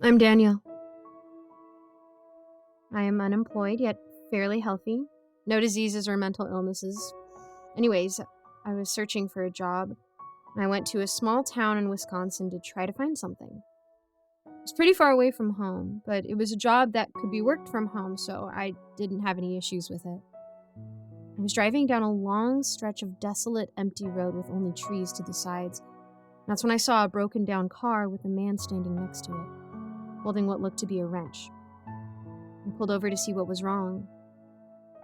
I'm Daniel. I am unemployed, yet fairly healthy. No diseases or mental illnesses. Anyways, I was searching for a job. I went to a small town in Wisconsin to try to find something. It was pretty far away from home, but it was a job that could be worked from home, so I didn't have any issues with it. I was driving down a long stretch of desolate, empty road with only trees to the sides. That's when I saw a broken down car with a man standing next to it, holding what looked to be a wrench. I pulled over to see what was wrong.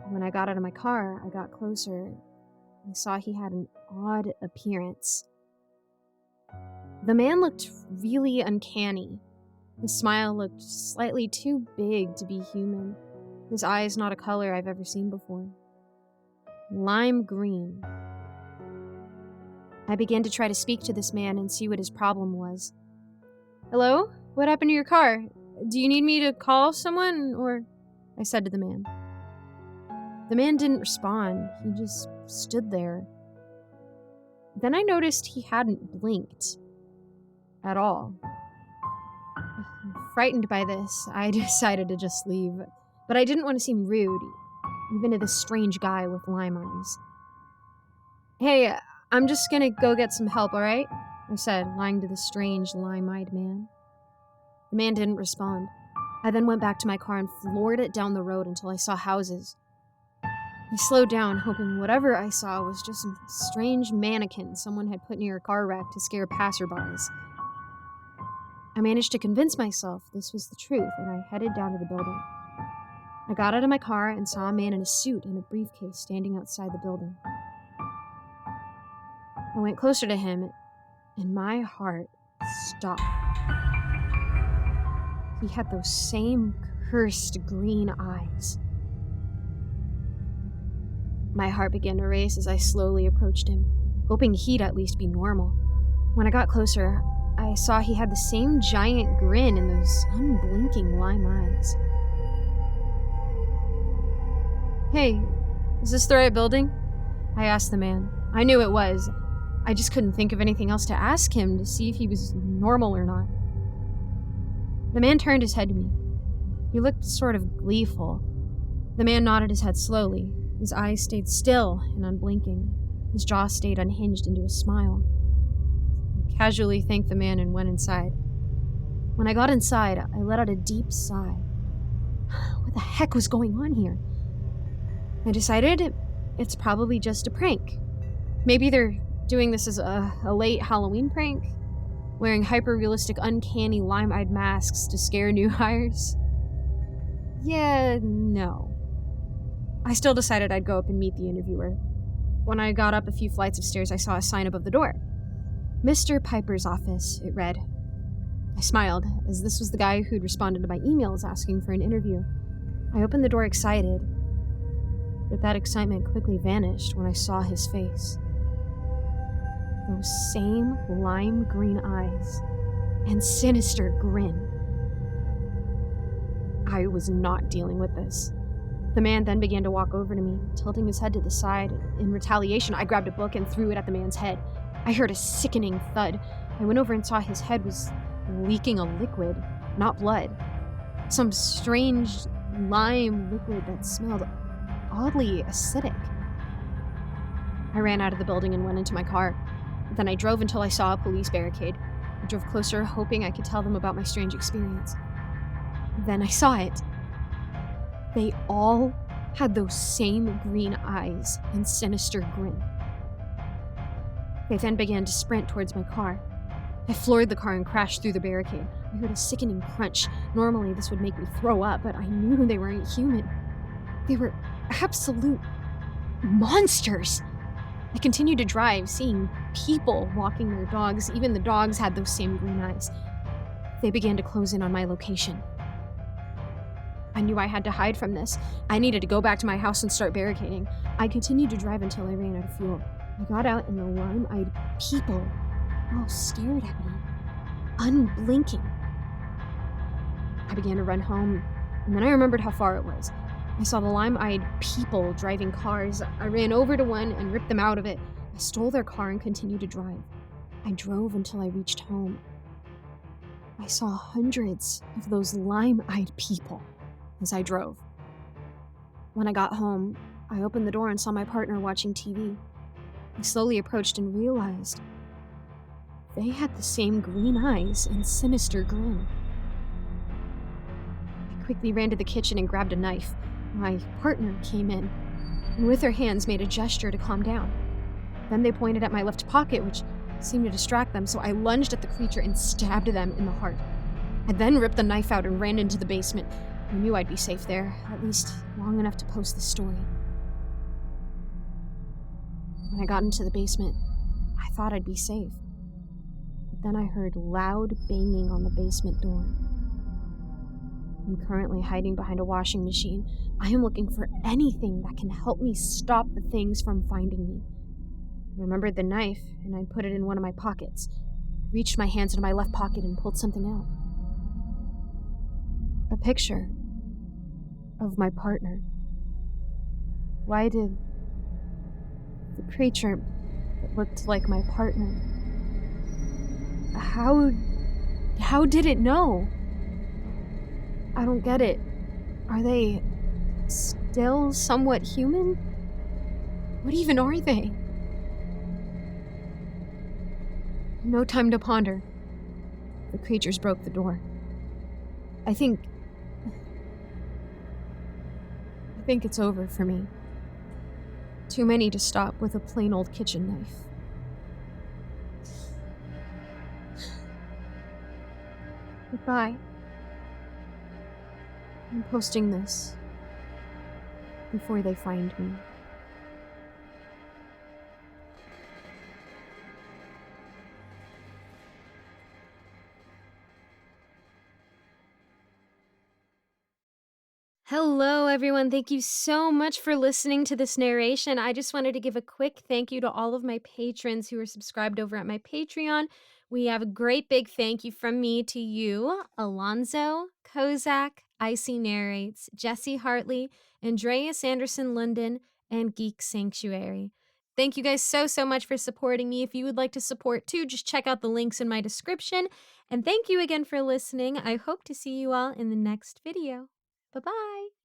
When I got out of my car, I got closer. I saw he had an odd appearance. The man looked really uncanny. His smile looked slightly too big to be human. His eyes not a color I've ever seen before. Lime green. I began to try to speak to this man and see what his problem was. "Hello? What happened to your car? Do you need me to call someone, or?" I said to the man. The man didn't respond. He just stood there. Then I noticed he hadn't blinked at all. Frightened by this, I decided to just leave, but I didn't want to seem rude, even to this strange guy with lime eyes. "Hey, I'm just gonna go get some help, alright?" I said, lying to the strange, lime-eyed man. The man didn't respond. I then went back to my car and floored it down the road until I saw houses. I slowed down, hoping whatever I saw was just some strange mannequin someone had put near a car wreck to scare passerbys. I managed to convince myself this was the truth, and I headed down to the building. I got out of my car and saw a man in a suit and a briefcase standing outside the building. I went closer to him, and my heart stopped. He had those same cursed green eyes. My heart began to race as I slowly approached him, hoping he'd at least be normal. When I got closer, I saw he had the same giant grin and those unblinking lime eyes. "Hey, is this the right building?" I asked the man. I knew it was. I just couldn't think of anything else to ask him to see if he was normal or not. The man turned his head to me. He looked sort of gleeful. The man nodded his head slowly. His eyes stayed still and unblinking. His jaw stayed unhinged into a smile. I casually thanked the man and went inside. When I got inside, I let out a deep sigh. What the heck was going on here? I decided it's probably just a prank. Maybe they're doing this as a late Halloween prank, wearing hyper-realistic, uncanny, lime-eyed masks to scare new hires. Yeah, no. I still decided I'd go up and meet the interviewer. When I got up a few flights of stairs, I saw a sign above the door. "Mr. Piper's office," it read. I smiled, as this was the guy who'd responded to my emails asking for an interview. I opened the door excited, but that excitement quickly vanished when I saw his face. Those same lime green eyes and sinister grin. I was not dealing with this. The man then began to walk over to me, tilting his head to the side. In retaliation, I grabbed a book and threw it at the man's head. I heard a sickening thud. I went over and saw his head was leaking a liquid, not blood. Some strange lime liquid that smelled oddly acidic. I ran out of the building and went into my car. Then I drove until I saw a police barricade. I drove closer, hoping I could tell them about my strange experience. Then I saw it. They all had those same green eyes and sinister grin. They then began to sprint towards my car. I floored the car and crashed through the barricade. I heard a sickening crunch. Normally this would make me throw up, but I knew they weren't human. They were absolute monsters. I continued to drive, seeing people walking their dogs. Even the dogs had those same green eyes. They began to close in on my location. I knew I had to hide from this. I needed to go back to my house and start barricading. I continued to drive until I ran out of fuel. I got out and the lime-eyed people all stared at me, unblinking. I began to run home, and then I remembered how far it was. I saw the lime-eyed people driving cars. I ran over to one and ripped them out of it. I stole their car and continued to drive. I drove until I reached home. I saw hundreds of those lime-eyed people as I drove. When I got home, I opened the door and saw my partner watching TV. I slowly approached and realized they had the same green eyes and sinister grin. I quickly ran to the kitchen and grabbed a knife. My partner came in, and with her hands made a gesture to calm down. Then they pointed at my left pocket, which seemed to distract them, so I lunged at the creature and stabbed them in the heart. I then ripped the knife out and ran into the basement. I knew I'd be safe there, at least long enough to post the story. When I got into the basement, I thought I'd be safe. But then I heard loud banging on the basement door. I'm currently hiding behind a washing machine. I am looking for anything that can help me stop the things from finding me. I remembered the knife, and I put it in one of my pockets. I reached my hands into my left pocket and pulled something out. A picture of my partner. Why did the creature that looked like my partner? How did it know? I don't get it. Are they still somewhat human? What even are they? No time to ponder. The creatures broke the door. I think it's over for me. Too many to stop with a plain old kitchen knife. Goodbye. I'm posting this before they find me. Hello, everyone. Thank you so much for listening to this narration. I just wanted to give a quick thank you to all of my patrons who are subscribed over at my Patreon. We have a great big thank you from me to you, Alonzo, Kozak, Icy Narrates, Jesse Hartley, Andreas Anderson London, and Geek Sanctuary. Thank you guys so much for supporting me. If you would like to support too, just check out the links in my description. And thank you again for listening. I hope to see you all in the next video. Bye-bye.